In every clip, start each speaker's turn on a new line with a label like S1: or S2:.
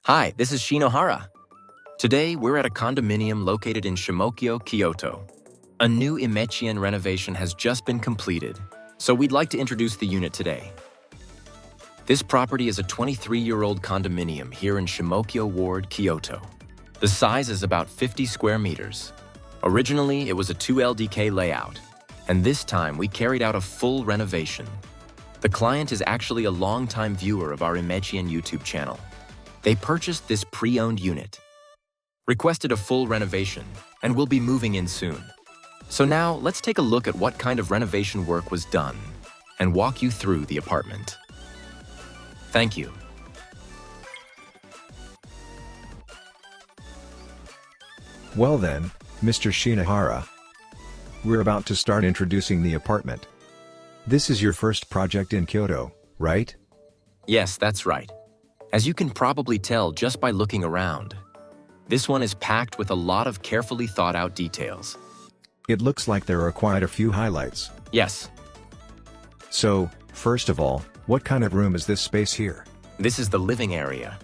S1: Hi, this is Shinohara. Today, we're at a condominium located in Shimogyo, Kyoto. A new IMECHEN renovation has just been completed, so we'd like to introduce the unit today. This property is a 23-year-old condominium here in Shimogyo Ward, Kyoto. The size is about 50 square meters. Originally, it was a 2LDK layout, and this time we carried out a full renovation. The client is actually a longtime viewer of our IMECHEN YouTube channel. They purchased this pre-owned unit, requested a full renovation, and will be moving in soon. So now, let's take a look at what kind of renovation work was done and walk you through the apartment. Thank you.
S2: Well then, Mr. Shinohara. We're about to start introducing the apartment. This is your first project in Kyoto, right?
S1: Yes, that's right. As you can probably tell just by looking around, this one is packed with a lot of carefully thought out details.
S2: It looks like there are quite a few highlights.
S1: Yes,
S2: So, first of all, what kind of room is this space here?
S1: this is the living area.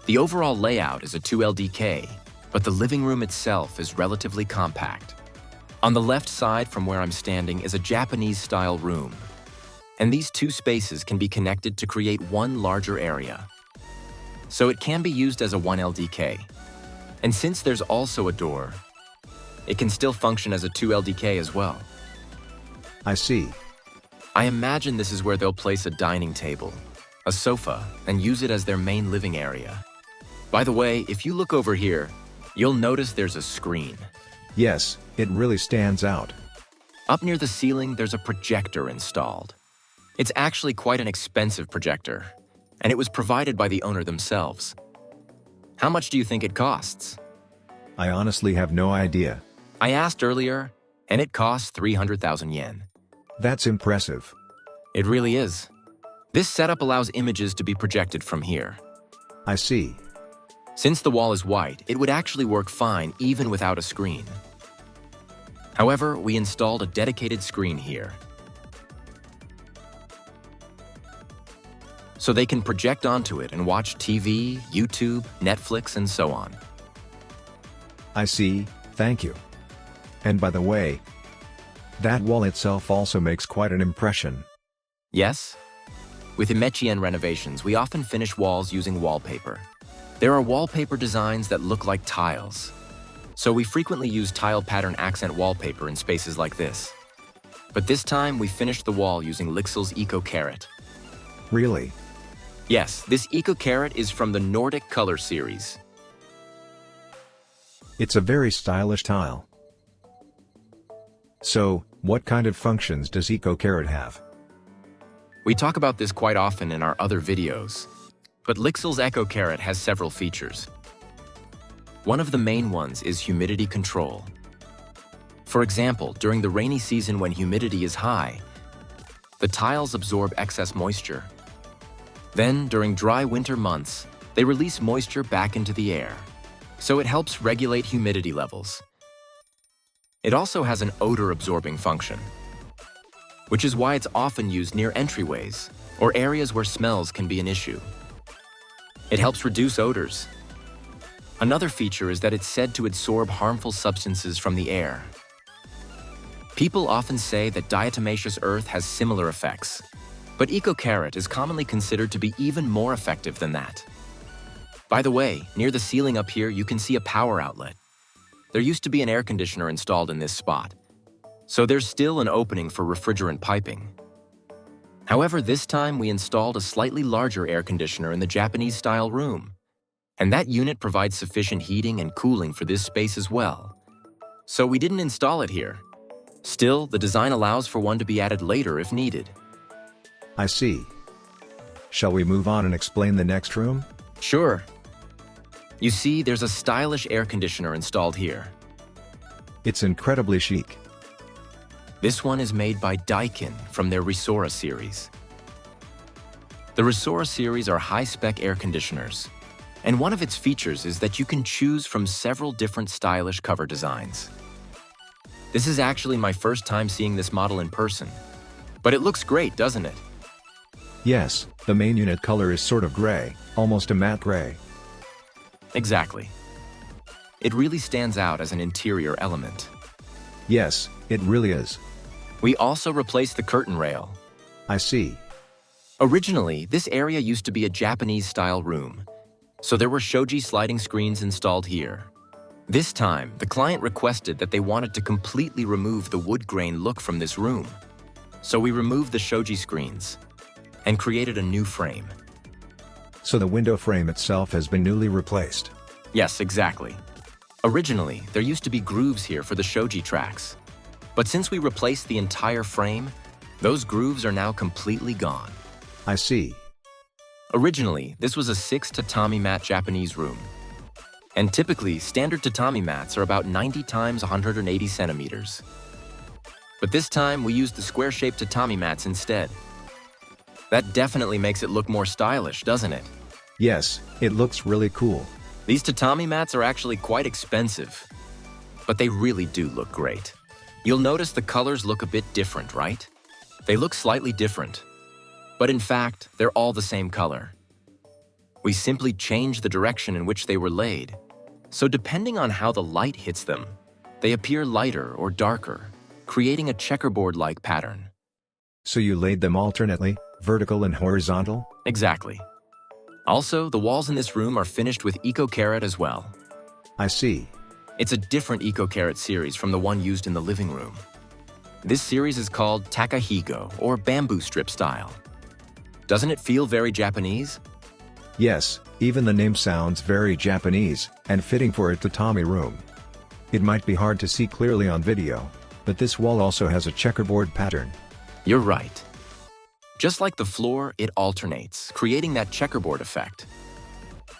S1: The overall layout is a 2LDK, but the living room itself is relatively compact. On the left side from where I'm standing is a Japanese-style room, and these two spaces can be connected to create one larger area. So it can be used as a 1LDK. And since there's also a door, it can still function as a 2LDK as well.
S2: I see.
S1: I imagine this is where they'll place a dining table, a sofa, and use it as their main living area. By the way, if you look over here, you'll notice there's a screen.
S2: Yes, it really stands out.
S1: Up near the ceiling, there's a projector installed. It's actually quite an expensive projector, and it was provided by the owner themselves. How much do you think it costs?
S2: I honestly have no idea.
S1: I asked earlier, and it costs 300,000 yen.
S2: That's impressive.
S1: It really is. This setup allows images to be projected from here.
S2: I see.
S1: Since the wall is white, it would actually work fine even without a screen. However, we installed a dedicated screen here, so they can project onto it and watch TV, YouTube, Netflix, and so on.
S2: I see, thank you. And by the way, that wall itself also makes quite an impression.
S1: Yes? With IMECHEN renovations, we often finish walls using wallpaper. There are wallpaper designs that look like tiles, so we frequently use tile pattern accent wallpaper in spaces like this. But this time, we finished the wall using Lixil's Eco Carrot.
S2: Really?
S1: Yes, this Eco Carrot is from the Nordic Color series.
S2: It's a very stylish tile. So, what kind of functions does EcoCarrot have?
S1: We talk about this quite often in our other videos, but Lixil's Eco Carrot has several features. One of the main ones is humidity control. For example, during the rainy season when humidity is high, the tiles absorb excess moisture. Then, during dry winter months, they release moisture back into the air, so it helps regulate humidity levels. It also has an odor-absorbing function, which is why it's often used near entryways or areas where smells can be an issue. It helps reduce odors. Another feature is that it's said to absorb harmful substances from the air. People often say that diatomaceous earth has similar effects, but Eco Carrot is commonly considered to be even more effective than that. By the way, near the ceiling up here, you can see a power outlet. There used to be an air conditioner installed in this spot, so there's still an opening for refrigerant piping. However, this time we installed a slightly larger air conditioner in the Japanese-style room, and that unit provides sufficient heating and cooling for this space as well. So we didn't install it here. Still, the design allows for one to be added later if needed.
S2: I see. Shall we move on and explain the next room?
S1: Sure. You see, there's a stylish air conditioner installed here.
S2: It's incredibly chic.
S1: This one is made by Daikin from their Resora series. The Resora series are high-spec air conditioners, and one of its features is that you can choose from several different stylish cover designs. This is actually my first time seeing this model in person, but it looks great, doesn't it?
S2: Yes, the main unit color is sort of gray, almost a matte gray.
S1: Exactly. It really stands out as an interior element.
S2: Yes, it really is.
S1: We also replaced the curtain rail.
S2: I see.
S1: Originally, this area used to be a Japanese-style room, so there were shoji sliding screens installed here. This time, the client requested that they wanted to completely remove the wood grain look from this room. So we removed the shoji screens and created a new frame.
S2: So the window frame itself has been newly replaced.
S1: Yes, exactly. Originally, there used to be grooves here for the shoji tracks. But since we replaced the entire frame, those grooves are now completely gone.
S2: I see.
S1: Originally, this was a 6 tatami mat Japanese room. And typically, standard tatami mats are about 90 times 180 centimeters. But this time, we used the square-shaped tatami mats instead. That definitely makes it look more stylish, doesn't it?
S2: Yes, it looks really cool.
S1: These tatami mats are actually quite expensive, but they really do look great. You'll notice the colors look a bit different, right? They look slightly different, but in fact, they're all the same color. We simply changed the direction in which they were laid, so depending on how the light hits them, they appear lighter or darker, creating a checkerboard-like pattern.
S2: So you laid them alternately, vertical and horizontal?
S1: Exactly. Also, the walls in this room are finished with Eco-Carrot as well.
S2: I see.
S1: It's a different Eco-Carrot series from the one used in the living room. This series is called Takahigo, or bamboo strip style. Doesn't it feel very Japanese?
S2: Yes, even the name sounds very Japanese, and fitting for a tatami room. It might be hard to see clearly on video, but this wall also has a checkerboard pattern.
S1: You're right. Just like the floor, it alternates, creating that checkerboard effect.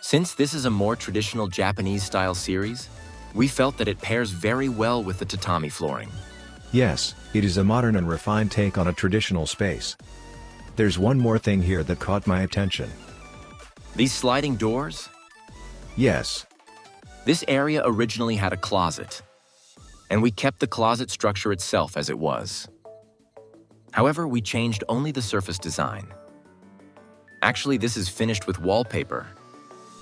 S1: Since this is a more traditional Japanese-style series, we felt that it pairs very well with the tatami flooring.
S2: Yes, it is a modern and refined take on a traditional space. There's one more thing here that caught my attention.
S1: These sliding doors?
S2: Yes.
S1: This area originally had a closet, and we kept the closet structure itself as it was. However, we changed only the surface design. Actually, this is finished with wallpaper.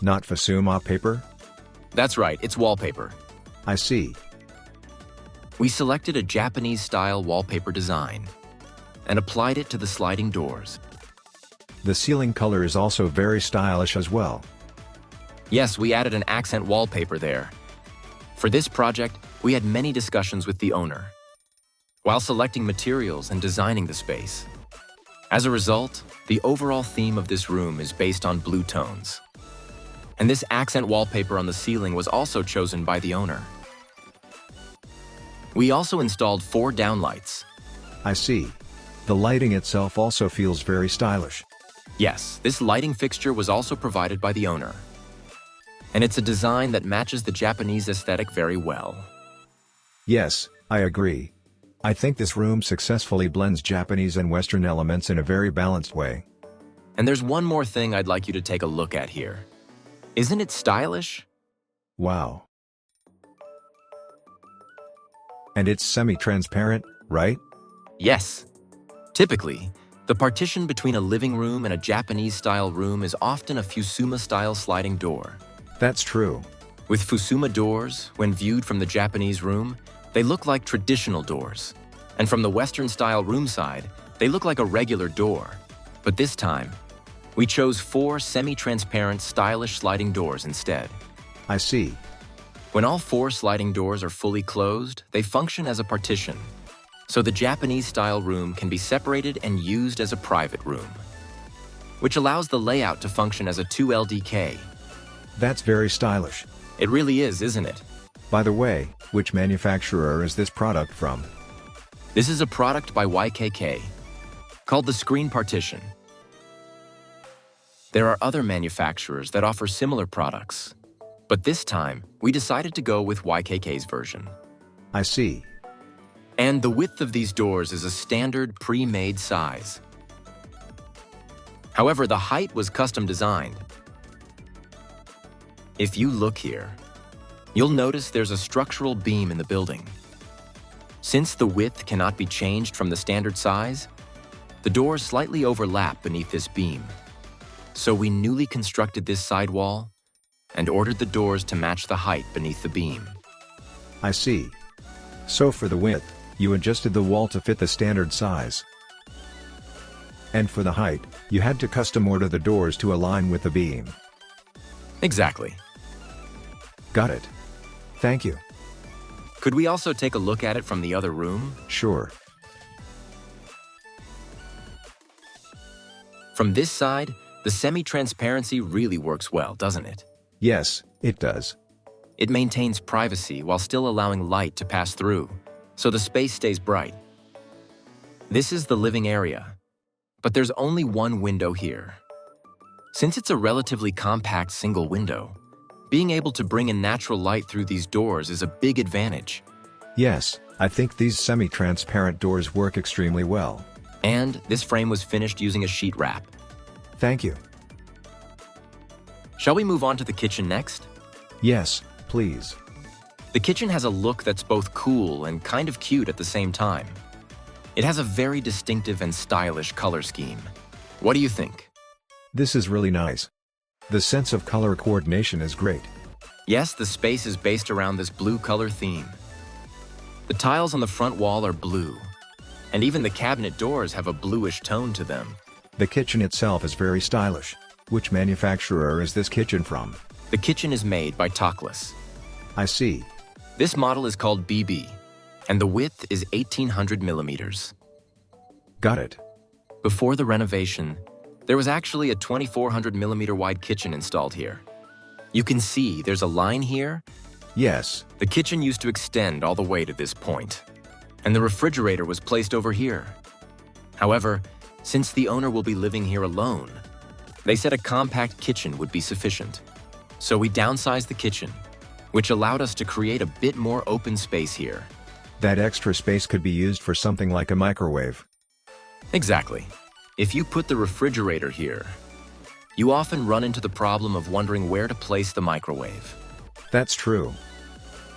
S2: Not Fusuma paper?
S1: That's right, it's wallpaper.
S2: I see.
S1: We selected a Japanese-style wallpaper design and applied it to the sliding doors.
S2: The ceiling color is also very stylish as well.
S1: Yes, we added an accent wallpaper there. For this project, we had many discussions with the owner while selecting materials and designing the space. As a result, the overall theme of this room is based on blue tones. And this accent wallpaper on the ceiling was also chosen by the owner. We also installed 4 downlights.
S2: I see. The lighting itself also feels very stylish.
S1: Yes, this lighting fixture was also provided by the owner. And it's a design that matches the Japanese aesthetic very well.
S2: Yes, I agree. I think this room successfully blends Japanese and Western elements in a very balanced way.
S1: And there's one more thing I'd like you to take a look at here. Isn't it stylish?
S2: Wow. And it's semi-transparent, right?
S1: Yes. Typically, the partition between a living room and a Japanese-style room is often a Fusuma-style sliding door.
S2: That's true.
S1: With Fusuma doors, when viewed from the Japanese room, they look like traditional doors. And from the Western-style room side, they look like a regular door. But this time, we chose 4 semi-transparent, stylish sliding doors instead.
S2: I see.
S1: When all 4 sliding doors are fully closed, they function as a partition. So the Japanese-style room can be separated and used as a private room, which allows the layout to function as a 2LDK.
S2: That's very stylish.
S1: It really is, isn't it?
S2: By the way, which manufacturer is this product from?
S1: This is a product by YKK, called the Screen Partition. There are other manufacturers that offer similar products, but this time, we decided to go with YKK's version.
S2: I see.
S1: And the width of these doors is a standard pre-made size. However, the height was custom designed. If you look here, you'll notice there's a structural beam in the building. Since the width cannot be changed from the standard size, The doors slightly overlap beneath this beam. So we newly constructed this sidewall and ordered the doors to match the height beneath the beam.
S2: I see. So for the width, you adjusted the wall to fit the standard size. And for the height, you had to custom order the doors to align with the beam.
S1: Exactly.
S2: Got it. Thank you.
S1: Could we also take a look at it from the other room?
S2: Sure.
S1: From this side, the semi-transparency really works well, doesn't it?
S2: Yes, it does.
S1: It maintains privacy while still allowing light to pass through, so the space stays bright. This is the living area, but there's only one window here. Since it's a relatively compact single window, being able to bring in natural light through these doors is a big advantage.
S2: Yes, I think these semi-transparent doors work extremely well.
S1: And this frame was finished using a sheet wrap.
S2: Thank you.
S1: Shall we move on to the kitchen next?
S2: Yes, please.
S1: The kitchen has a look that's both cool and kind of cute at the same time. It has a very distinctive and stylish color scheme. What do you think?
S2: This is really nice. The sense of color coordination is great.
S1: Yes, the space is based around this blue color theme. The tiles on the front wall are blue, and even the cabinet doors have a bluish tone to them.
S2: The kitchen itself is very stylish. Which manufacturer is this kitchen from?
S1: The kitchen is made by Talkless.
S2: I see.
S1: This model is called BB, and the width is 1800 millimeters.
S2: Got it.
S1: Before the renovation, there was actually a 2400 millimeter wide kitchen installed here. You can see there's a line here.
S2: Yes.
S1: The kitchen used to extend all the way to this point, and the refrigerator was placed over here. However, since the owner will be living here alone, they said a compact kitchen would be sufficient. So we downsized the kitchen, which allowed us to create a bit more open space here.
S2: That extra space could be used for something like a microwave.
S1: Exactly. If you put the refrigerator here, you often run into the problem of wondering where to place the microwave.
S2: That's true.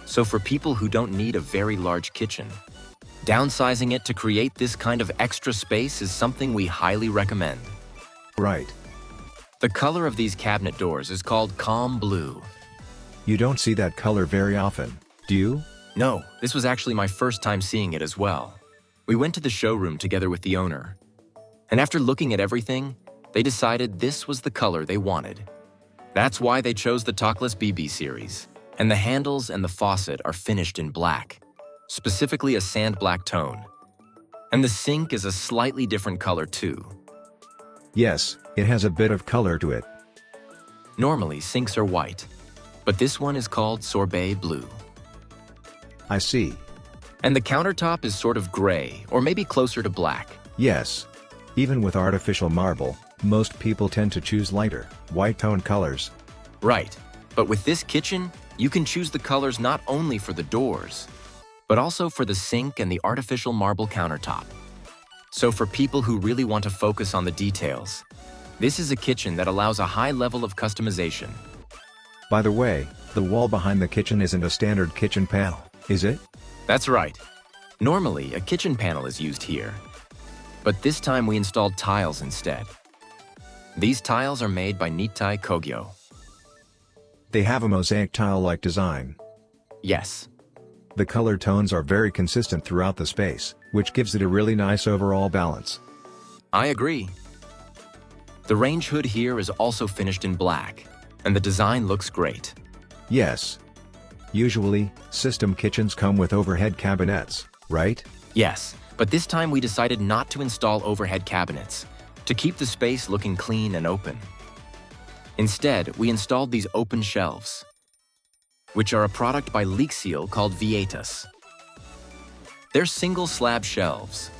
S1: So for people who don't need a very large kitchen, downsizing it to create this kind of extra space is something we highly recommend.
S2: Right.
S1: The color of these cabinet doors is called calm blue.
S2: You don't see that color very often, do you?
S1: No, this was actually my first time seeing it as well. We went to the showroom together with the owner, and after looking at everything, they decided this was the color they wanted. That's why they chose the Talkless BB series, and the handles and the faucet are finished in black, specifically a sand black tone. And the sink is a slightly different color too.
S2: Yes, it has a bit of color to it.
S1: Normally, sinks are white, but this one is called sorbet blue.
S2: I see.
S1: And the countertop is sort of gray, or maybe closer to black.
S2: Yes. Even with artificial marble, most people tend to choose lighter, white tone colors.
S1: Right, but with this kitchen, you can choose the colors not only for the doors, but also for the sink and the artificial marble countertop. So for people who really want to focus on the details, this is a kitchen that allows a high level of customization.
S2: By the way, the wall behind the kitchen isn't a standard kitchen panel, is it?
S1: That's right. Normally, a kitchen panel is used here, but this time we installed tiles instead. These tiles are made by Nitai Kogyo.
S2: They have a mosaic tile-like design.
S1: Yes.
S2: The color tones are very consistent throughout the space, which gives it a really nice overall balance.
S1: I agree. The range hood here is also finished in black, and the design looks great.
S2: Yes. Usually, system kitchens come with overhead cabinets, right?
S1: Yes, but this time we decided not to install overhead cabinets, to keep the space looking clean and open. Instead, we installed these open shelves, which are a product by LeakSeal called Vietas. They're single slab shelves.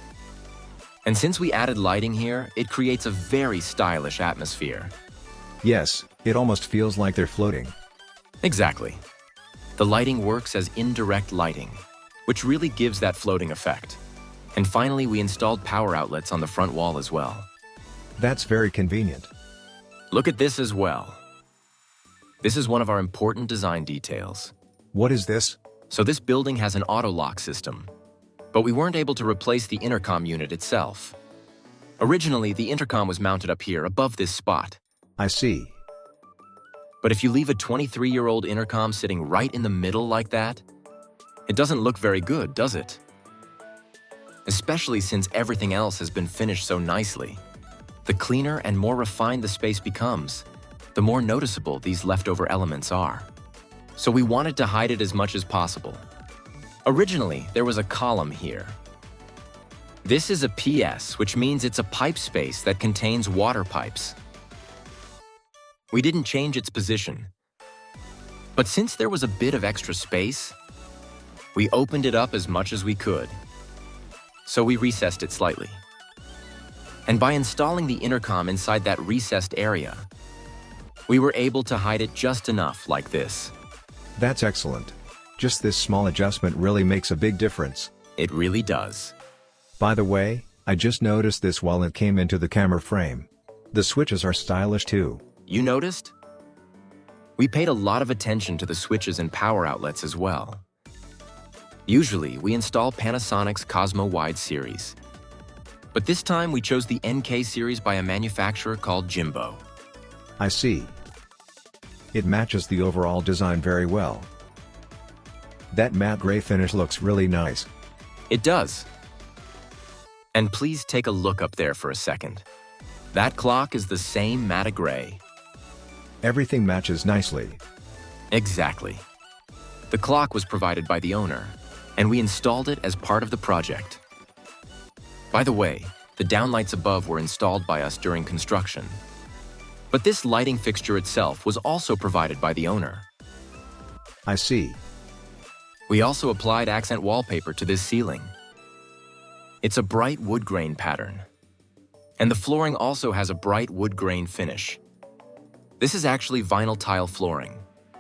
S1: And since we added lighting here, it creates a very stylish atmosphere.
S2: Yes, it almost feels like they're floating.
S1: Exactly. The lighting works as indirect lighting, which really gives that floating effect. And finally, we installed power outlets on the front wall as well.
S2: That's very convenient.
S1: Look at this as well. This is one of our important design details.
S2: What is this?
S1: So this building has an auto lock system, but we weren't able to replace the intercom unit itself. Originally, the intercom was mounted up here above this spot.
S2: I see.
S1: But if you leave a 23-year-old intercom sitting right in the middle like that, it doesn't look very good, does it? Especially since everything else has been finished so nicely. The cleaner and more refined the space becomes, the more noticeable these leftover elements are. So we wanted to hide it as much as possible. Originally, there was a column here. This is a PS, which means it's a pipe space that contains water pipes. We didn't change its position. But since there was a bit of extra space, we opened it up as much as we could. So we recessed it slightly. And by installing the intercom inside that recessed area, we were able to hide it just enough like this.
S2: That's excellent. Just this small adjustment really makes a big difference.
S1: It really does.
S2: By the way, I just noticed this while it came into the camera frame. The switches are stylish too.
S1: You noticed? We paid a lot of attention to the switches and power outlets as well. Usually, we install Panasonic's Cosmo Wide series. But this time we chose the NK series by a manufacturer called Jimbo.
S2: I see. It matches the overall design very well. That matte gray finish looks really nice.
S1: It does. And please take a look up there for a second. That clock is the same matte gray.
S2: Everything matches nicely.
S1: Exactly. The clock was provided by the owner, and we installed it as part of the project. By the way, the downlights above were installed by us during construction. But this lighting fixture itself was also provided by the owner.
S2: I see.
S1: We also applied accent wallpaper to this ceiling. It's a bright wood grain pattern. And the flooring also has a bright wood grain finish. This is actually vinyl tile flooring,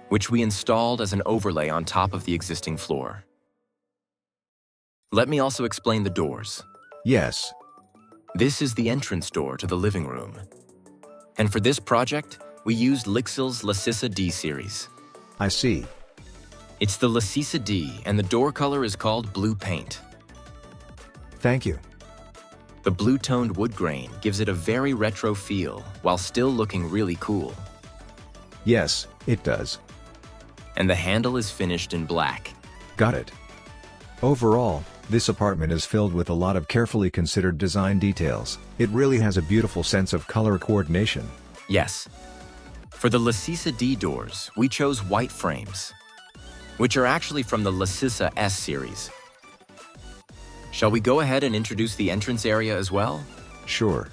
S1: which we installed as an overlay on top of the existing floor. Let me also explain the doors.
S2: Yes.
S1: This is the entrance door to the living room. And for this project, we used Lixil's Lasissa D series.
S2: I see.
S1: It's the Lasissa D, and the door color is called blue paint.
S2: Thank you.
S1: The blue-toned wood grain gives it a very retro feel while still looking really cool.
S2: Yes, it does.
S1: And the handle is finished in black.
S2: Got it. Overall, this apartment is filled with a lot of carefully considered design details. It really has a beautiful sense of color coordination.
S1: Yes. For the Lasissa D doors, we chose white frames, which are actually from the Lasissa S series. Shall we go ahead and introduce the entrance area as well?
S2: Sure.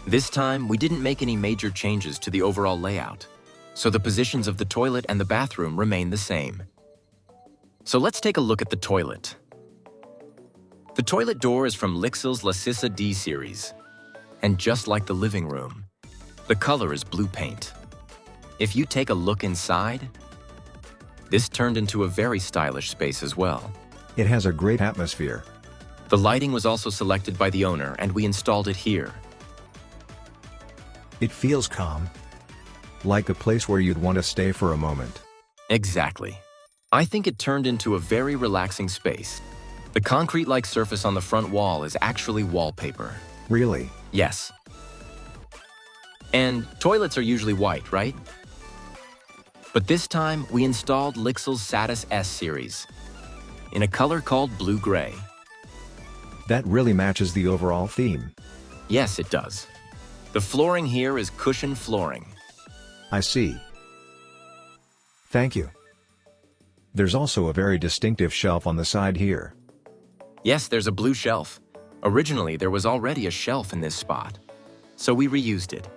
S1: This time, we didn't make any major changes to the overall layout, so the positions of the toilet and the bathroom remain the same. So let's take a look at the toilet. The toilet door is from Lixil's Lasissa D series, and just like the living room, the color is blue paint. If you take a look inside, this turned into a very stylish space as well.
S2: It has a great atmosphere.
S1: The lighting was also selected by the owner, and we installed it here.
S2: It feels calm. Like a place where you'd want to stay for a moment.
S1: Exactly. I think it turned into a very relaxing space. The concrete-like surface on the front wall is actually wallpaper.
S2: Really?
S1: Yes. And toilets are usually white, right? But this time, we installed Lixil's Satis S series in a color called blue-gray.
S2: That really matches the overall theme.
S1: Yes, it does. The flooring here is cushioned flooring.
S2: I see. Thank you. There's also a very distinctive shelf on the side here.
S1: Yes, there's a blue shelf. Originally, there was already a shelf in this spot, so we reused it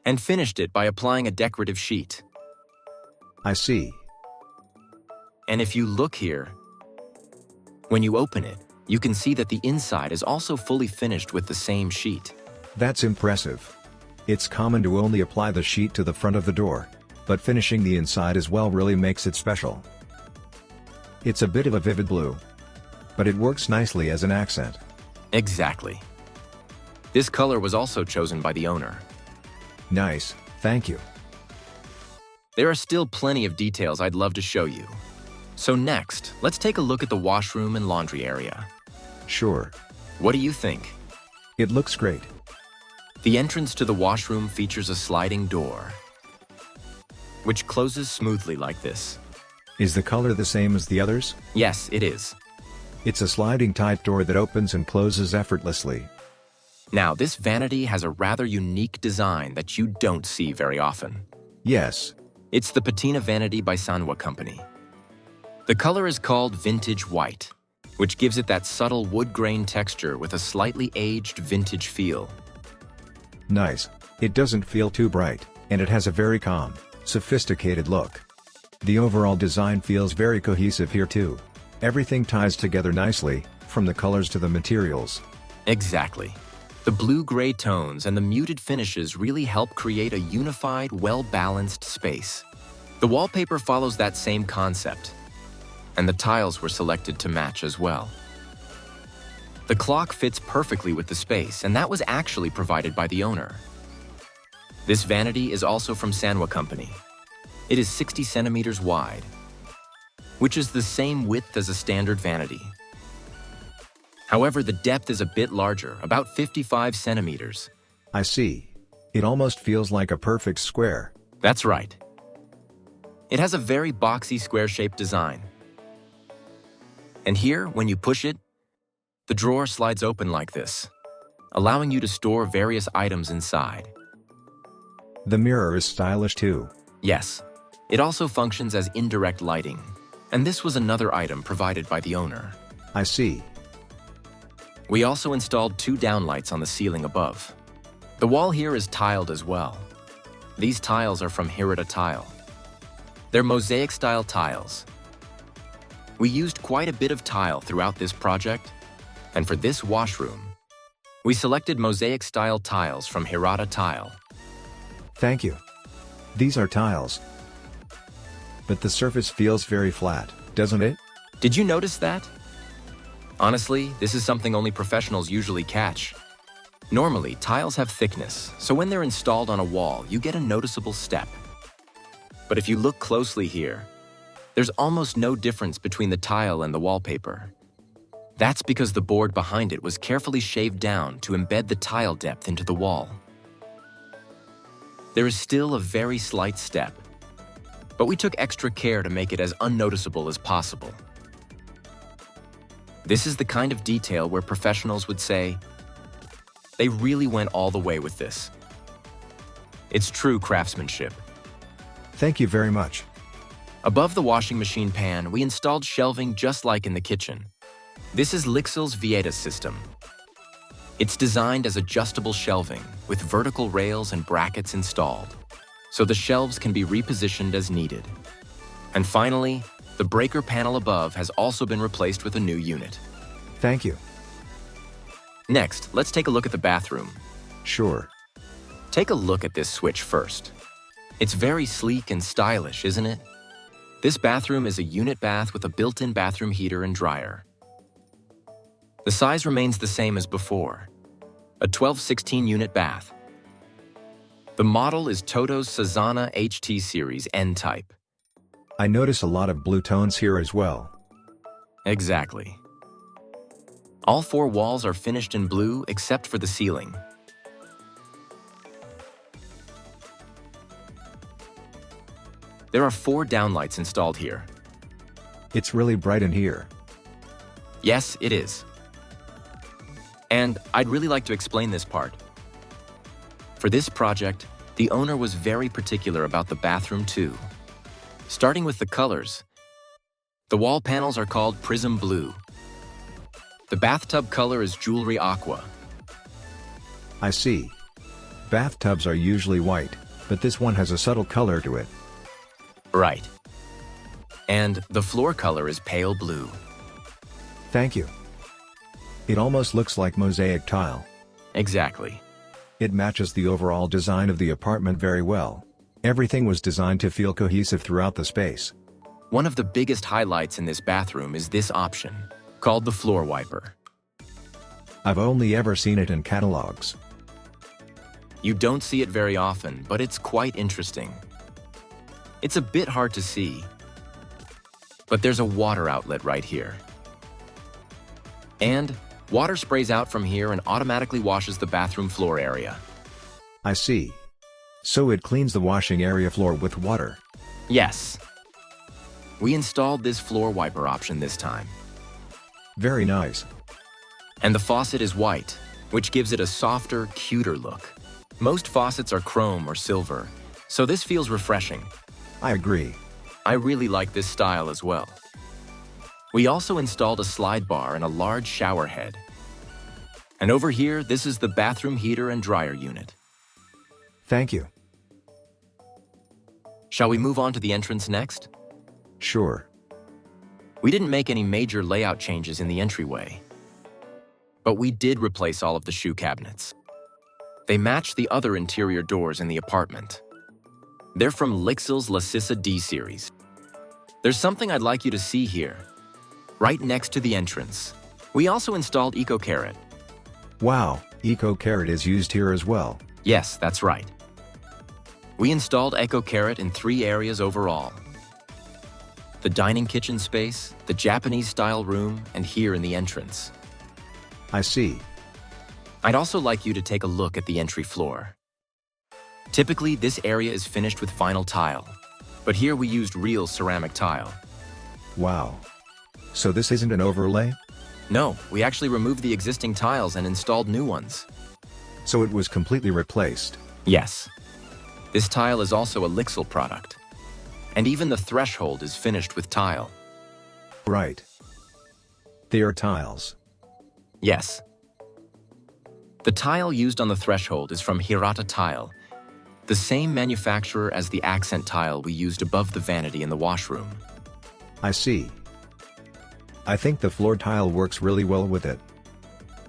S1: and finished it by applying a decorative sheet.
S2: I see.
S1: And if you look here, when you open it, you can see that the inside is also fully finished with the same sheet.
S2: That's impressive. It's common to only apply the sheet to the front of the door, but finishing the inside as well really makes it special. It's a bit of a vivid blue, but it works nicely as an accent.
S1: Exactly. This color was also chosen by the owner.
S2: Nice, thank you.
S1: There are still plenty of details I'd love to show you. So next, let's take a look at the washroom and laundry area.
S2: Sure.
S1: What do you think?
S2: It looks great.
S1: The entrance to the washroom features a sliding door, which closes smoothly like this.
S2: Is the color the same as the others?
S1: Yes, it is.
S2: It's a sliding type door that opens and closes effortlessly.
S1: Now, this vanity has a rather unique design that you don't see very often.
S2: Yes.
S1: It's the Patina Vanity by Sanwa Company. The color is called vintage white, which gives it that subtle wood grain texture with a slightly aged vintage feel.
S2: Nice. It doesn't feel too bright, and it has a very calm, sophisticated look. The overall design feels very cohesive here too. Everything ties together nicely, from the colors to the materials.
S1: Exactly. The blue-gray tones and the muted finishes really help create a unified, well-balanced space. The wallpaper follows that same concept, and the tiles were selected to match as well. The clock fits perfectly with the space, and that was actually provided by the owner. This vanity is also from Sanwa Company. It is 60 centimeters wide, which is the same width as a standard vanity. However, the depth is a bit larger, about 55 centimeters.
S2: I see. It almost feels like a perfect square.
S1: That's right. It has a very boxy square-shaped design. And here, when you push it, the drawer slides open like this, allowing you to store various items inside.
S2: The mirror is stylish too.
S1: Yes, it also functions as indirect lighting, and this was another item provided by the owner.
S2: I see.
S1: We also installed 2 downlights on the ceiling above. The wall here is tiled as well. These tiles are from Hirata Tile. They're mosaic-style tiles. We used quite a bit of tile throughout this project, and for this washroom, we selected mosaic-style tiles from Hirata Tile.
S2: Thank you. These are tiles. But the surface feels very flat, doesn't it?
S1: Did you notice that? Honestly, this is something only professionals usually catch. Normally, tiles have thickness, so when they're installed on a wall, you get a noticeable step. But if you look closely here, there's almost no difference between the tile and the wallpaper. That's because the board behind it was carefully shaved down to embed the tile depth into the wall. There is still a very slight step, but we took extra care to make it as unnoticeable as possible. This is the kind of detail where professionals would say, they really went all the way with this. It's true craftsmanship.
S2: Thank you very much.
S1: Above the washing machine pan, we installed shelving just like in the kitchen. This is Lixil's Vieta system. It's designed as adjustable shelving with vertical rails and brackets installed, so the shelves can be repositioned as needed. And finally, the breaker panel above has also been replaced with a new unit.
S2: Thank you.
S1: Next, let's take a look at the bathroom.
S2: Sure.
S1: Take a look at this switch first. It's very sleek and stylish, isn't it? This bathroom is a unit bath with a built-in bathroom heater and dryer. The size remains the same as before, a 12-16 unit bath. The model is Toto's Sazana HT Series N-Type.
S2: I notice a lot of blue tones here as well.
S1: Exactly. All 4 walls are finished in blue except for the ceiling. There are 4 downlights installed here.
S2: It's really bright in here.
S1: Yes, it is. And I'd really like to explain this part. For this project, the owner was very particular about the bathroom too. Starting with the colors, the wall panels are called Prism Blue. The bathtub color is Jewelry Aqua.
S2: I see. Bathtubs are usually white, but this one has a subtle color to it.
S1: Right. And the floor color is Pale Blue.
S2: Thank you. It almost looks like mosaic tile.
S1: Exactly.
S2: It matches the overall design of the apartment very well. Everything was designed to feel cohesive throughout the space.
S1: One of the biggest highlights in this bathroom is this option, called the floor wiper.
S2: I've only ever seen it in catalogs.
S1: You don't see it very often, but it's quite interesting. It's a bit hard to see, but there's a water outlet right here. And water sprays out from here and automatically washes the bathroom floor area.
S2: I see. So it cleans the washing area floor with water.
S1: Yes. We installed this floor wiper option this time.
S2: Very nice.
S1: And the faucet is white, which gives it a softer, cuter look. Most faucets are chrome or silver, so this feels refreshing.
S2: I agree.
S1: I really like this style as well. We also installed a slide bar and a large shower head. And over here, this is the bathroom heater and dryer unit.
S2: Thank you.
S1: Shall we move on to the entrance next?
S2: Sure.
S1: We didn't make any major layout changes in the entryway, but we did replace all of the shoe cabinets. They match the other interior doors in the apartment. They're from Lixil's Lasissa D series. There's something I'd like you to see here, right next to the entrance. We also installed EcoCarrot.
S2: Wow, EcoCarrot is used here as well.
S1: Yes, that's right. We installed EcoCarrot in 3 areas overall: the dining kitchen space, the Japanese-style room, and here in the entrance.
S2: I see.
S1: I'd also like you to take a look at the entry floor. Typically, this area is finished with vinyl tile, but here we used real ceramic tile.
S2: Wow. So this isn't an overlay?
S1: No, we actually removed the existing tiles and installed new ones.
S2: So it was completely replaced?
S1: Yes. This tile is also a Lixil product. And even the threshold is finished with tile.
S2: Right. They are tiles.
S1: Yes. The tile used on the threshold is from Hirata Tile, the same manufacturer as the accent tile we used above the vanity in the washroom.
S2: I see. I think the floor tile works really well with it.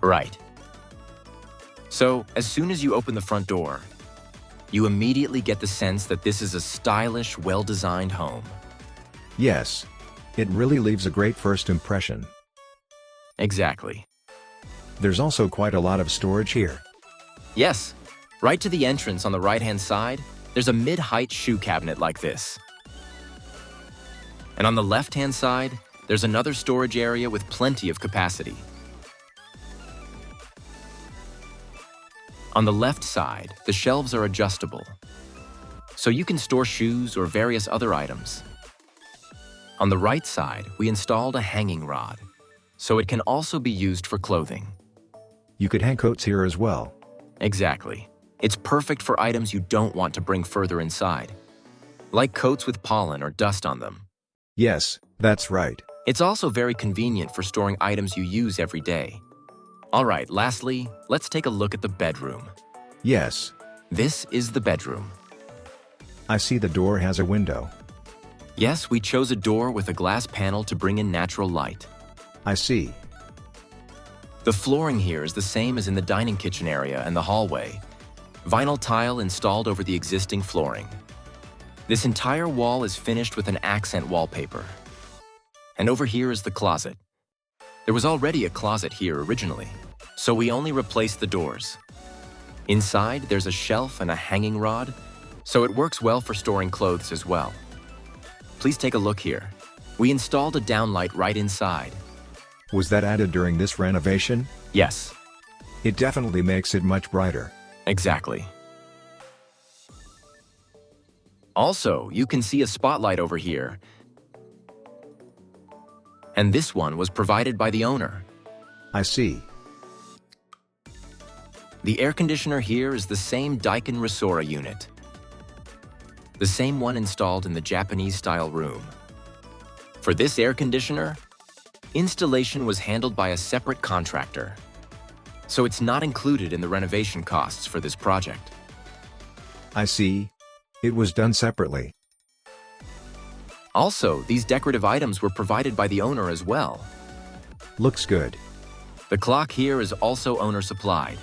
S1: Right. So, as soon as you open the front door, you immediately get the sense that this is a stylish, well-designed home.
S2: Yes. It really leaves a great first impression.
S1: Exactly.
S2: There's also quite a lot of storage here.
S1: Yes. Right to the entrance on the right-hand side, there's a mid-height shoe cabinet like this. And on the left-hand side, there's another storage area with plenty of capacity. On the left side, the shelves are adjustable, so you can store shoes or various other items. On the right side, we installed a hanging rod, so it can also be used for clothing.
S2: You could hang coats here as well.
S1: Exactly. It's perfect for items you don't want to bring further inside, like coats with pollen or dust on them.
S2: Yes, that's right.
S1: It's also very convenient for storing items you use every day. All right, lastly, let's take a look at the bedroom.
S2: Yes.
S1: This is the bedroom.
S2: I see the door has a window.
S1: Yes, we chose a door with a glass panel to bring in natural light.
S2: I see.
S1: The flooring here is the same as in the dining kitchen area and the hallway. Vinyl tile installed over the existing flooring. This entire wall is finished with an accent wallpaper. And over here is the closet. There was already a closet here originally, so we only replaced the doors. Inside, there's a shelf and a hanging rod, so it works well for storing clothes as well. Please take a look here. We installed a downlight right inside.
S2: Was that added during this renovation?
S1: Yes.
S2: It definitely makes it much brighter.
S1: Exactly. Also, you can see a spotlight over here. And this one was provided by the owner.
S2: I see.
S1: The air conditioner here is the same Daikin Resora unit. The same one installed in the Japanese-style room. For this air conditioner, installation was handled by a separate contractor, so it's not included in the renovation costs for this project.
S2: I see. It was done separately.
S1: Also, these decorative items were provided by the owner as well.
S2: Looks good.
S1: The clock here is also owner-supplied.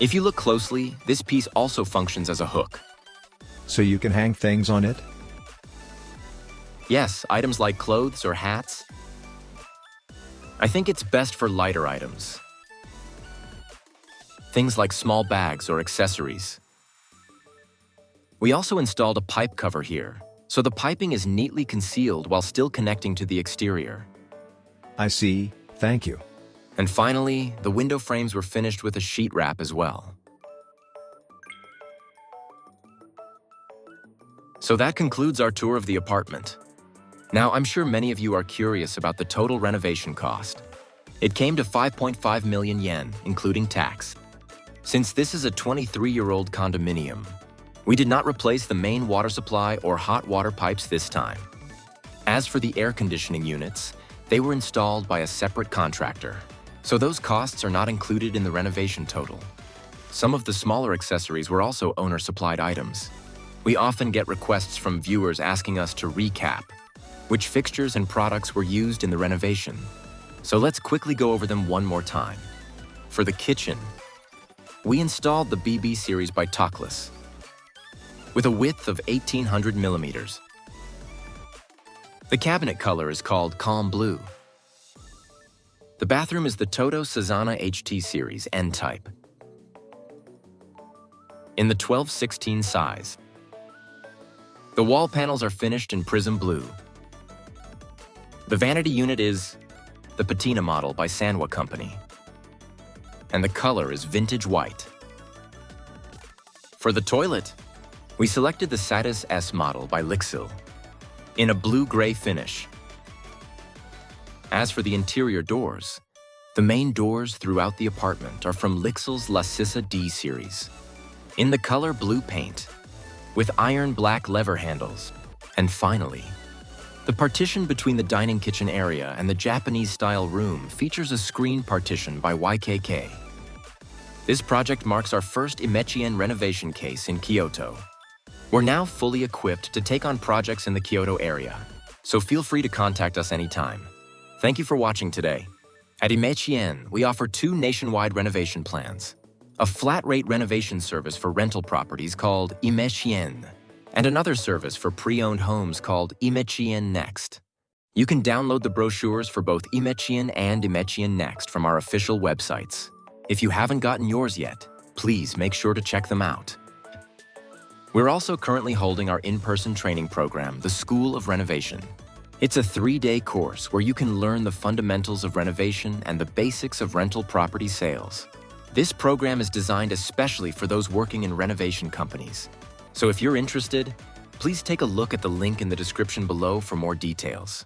S1: If you look closely, this piece also functions as a hook.
S2: So you can hang things on it?
S1: Yes, items like clothes or hats. I think it's best for lighter items. Things like small bags or accessories. We also installed a pipe cover here, so the piping is neatly concealed while still connecting to the exterior.
S2: I see, thank you.
S1: And finally, the window frames were finished with a sheet wrap as well. So that concludes our tour of the apartment. Now, I'm sure many of you are curious about the total renovation cost. It came to 5.5 million yen, including tax. Since this is a 23-year-old condominium, we did not replace the main water supply or hot water pipes this time. As for the air conditioning units, they were installed by a separate contractor, so those costs are not included in the renovation total. Some of the smaller accessories were also owner-supplied items. We often get requests from viewers asking us to recap which fixtures and products were used in the renovation. So let's quickly go over them one more time. For the kitchen, we installed the BB series by Talkless with a width of 1800 millimeters. The cabinet color is called Calm Blue. The bathroom is the Toto Sazana HT series N-type in the 12/16 size. The wall panels are finished in Prism Blue. The vanity unit is the Patina model by Sanwa Company, and the color is vintage white. For the toilet, we selected the Satis S model by Lixil in a blue-gray finish. As for the interior doors, the main doors throughout the apartment are from Lixil's La Sissa D series in the color blue paint with iron black lever handles. And finally, the partition between the dining kitchen area and the Japanese-style room features a screen partition by YKK. This project marks our first IMECHEN renovation case in Kyoto. We're now fully equipped to take on projects in the Kyoto area, so feel free to contact us anytime. Thank you for watching today. At IMECHEN, we offer 2 nationwide renovation plans: a flat-rate renovation service for rental properties called IMECHEN, and another service for pre-owned homes called IMECHEN Next. You can download the brochures for both IMECHEN and IMECHEN Next from our official websites. If you haven't gotten yours yet, please make sure to check them out. We're also currently holding our in-person training program, the School of Renovation. It's a 3-day course where you can learn the fundamentals of renovation and the basics of rental property sales. This program is designed especially for those working in renovation companies. So if you're interested, please take a look at the link in the description below for more details.